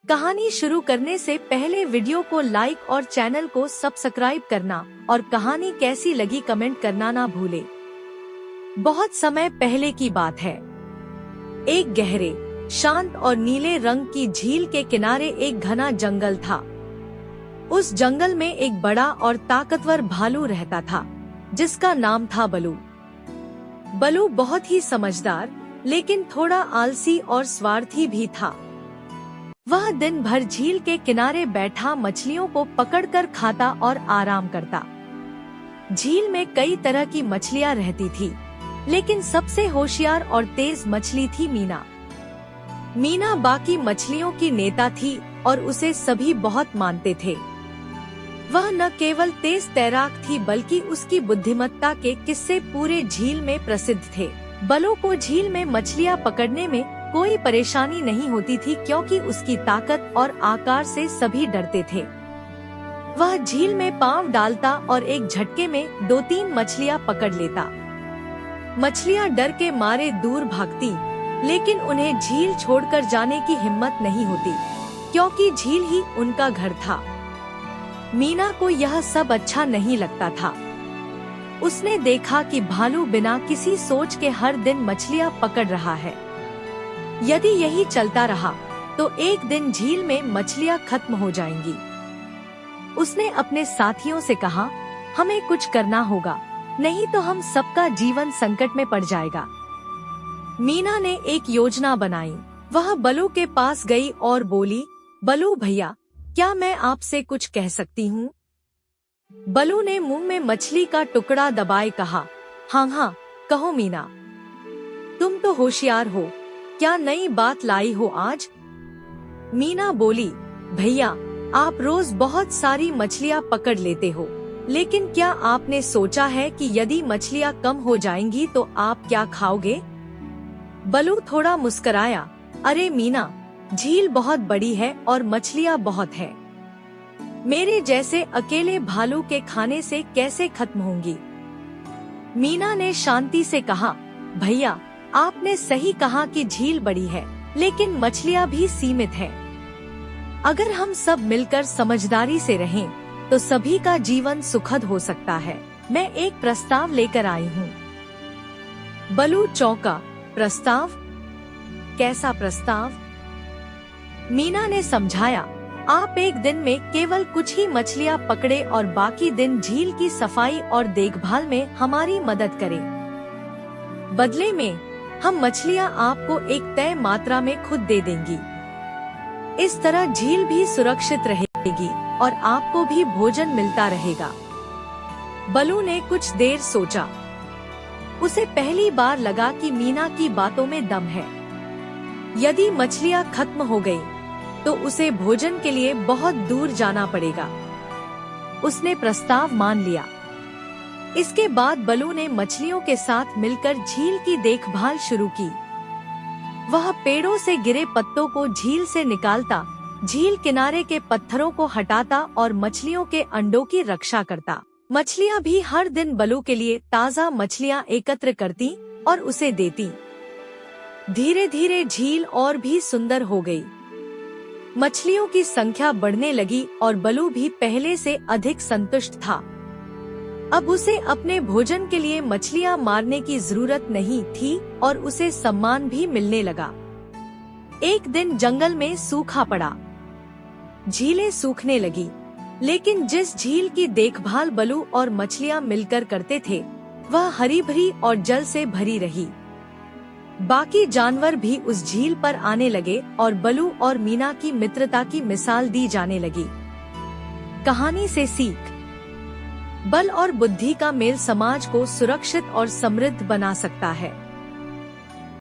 कहानी शुरू करने से पहले वीडियो को लाइक और चैनल को सब्सक्राइब करना और कहानी कैसी लगी कमेंट करना ना भूले। बहुत समय पहले की बात है। एक गहरे, शांत और नीले रंग की झील के किनारे एक घना जंगल था। उस जंगल में एक बड़ा और ताकतवर भालू रहता था, जिसका नाम था बलू। बलू बहुत ही समझदार, लेकिन थोड़ा आलसी और स्वार्थी भी था। वह दिन भर झील के किनारे बैठा मछलियों को पकड़कर खाता और आराम करता। झील में कई तरह की मछलियां रहती थी, लेकिन सबसे होशियार और तेज मछली थी मीना। मीना बाकी मछलियों की नेता थी और उसे सभी बहुत मानते थे। वह न केवल तेज तैराक थी, बल्कि उसकी बुद्धिमत्ता के किस्से पूरे झील में प्रसिद्ध थे। बलू को झील में मछलियां पकड़ने में कोई परेशानी नहीं होती थी, क्योंकि उसकी ताकत और आकार से सभी डरते थे। वह झील में पांव डालता और एक झटके में 2-3 मछलियां पकड़ लेता। मछलियां डर के मारे दूर भागती, लेकिन उन्हें झील छोड़कर जाने की हिम्मत नहीं होती, क्योंकि झील ही उनका घर था। मीना को यह सब अच्छा नहीं लगता था। उसने देखा कि भालू बिना किसी सोच के हर दिन मछलियां पकड़ रहा है। यदि यही चलता रहा तो एक दिन झील में मछलियां खत्म हो जाएंगी। उसने अपने साथियों से कहा, हमें कुछ करना होगा, नहीं तो हम सबका जीवन संकट में पड़ जाएगा। मीना ने एक योजना बनाई। वह बलू के पास गई और बोली, बलू भैया, क्या मैं आपसे कुछ कह सकती हूँ? बलू ने मुंह में मछली का टुकड़ा दबाए कहा, हाँ, कहो मीना, तुम तो होशियार हो, क्या नई बात लाई हो आज? मीना बोली, भैया, आप रोज बहुत सारी मछलियाँ पकड़ लेते हो, लेकिन क्या आपने सोचा है कि यदि मछलियाँ कम हो जाएंगी तो आप क्या खाओगे? बलू थोड़ा मुस्कराया, अरे मीना, झील बहुत बड़ी है और मछलियाँ बहुत है। मेरे जैसे अकेले भालू के खाने से कैसे खत्म होंगी? मीना ने शांति से कहा, भैया, आपने सही कहा कि झील बड़ी है, लेकिन मछलियाँ भी सीमित हैं। अगर हम सब मिलकर समझदारी से रहें, तो सभी का जीवन सुखद हो सकता है। मैं एक प्रस्ताव लेकर आई हूँ। बलू चौंका, प्रस्ताव? कैसा प्रस्ताव? मीना ने समझाया, आप एक दिन में केवल कुछ ही मछलियाँ पकड़े और बाकी दिन झील की सफाई और देखभाल में हमारी मदद करें। बदले में हम मछलियाँ आपको एक तय मात्रा में खुद दे देंगी। इस तरह झील भी सुरक्षित रहेगी और आपको भी भोजन मिलता रहेगा। बलू ने कुछ देर सोचा। उसे पहली बार लगा कि मीना की बातों में दम है। यदि मछलियाँ खत्म हो गई, तो उसे भोजन के लिए बहुत दूर जाना पड़ेगा। उसने प्रस्ताव मान लिया। इसके बाद बलू ने मछलियों के साथ मिलकर झील की देखभाल शुरू की। वह पेड़ों से गिरे पत्तों को झील से निकालता, झील किनारे के पत्थरों को हटाता और मछलियों के अंडों की रक्षा करता। मछलियां भी हर दिन बलू के लिए ताज़ा मछलियां एकत्र करती और उसे देती। धीरे धीरे झील और भी सुंदर हो गई। मछलियों की संख्या बढ़ने लगी और बलू भी पहले से अधिक संतुष्ट था। अब उसे अपने भोजन के लिए मछलियां मारने की जरूरत नहीं थी और उसे सम्मान भी मिलने लगा। एक दिन जंगल में सूखा पड़ा। झीलें सूखने लगी, लेकिन जिस झील की देखभाल बलू और मछलियां मिलकर करते थे, वह हरी भरी और जल से भरी रही। बाकी जानवर भी उस झील पर आने लगे और बलू और मीना की मित्रता की मिसाल दी जाने लगी। कहानी से सीख: बल और बुद्धि का मेल समाज को सुरक्षित और समृद्ध बना सकता है।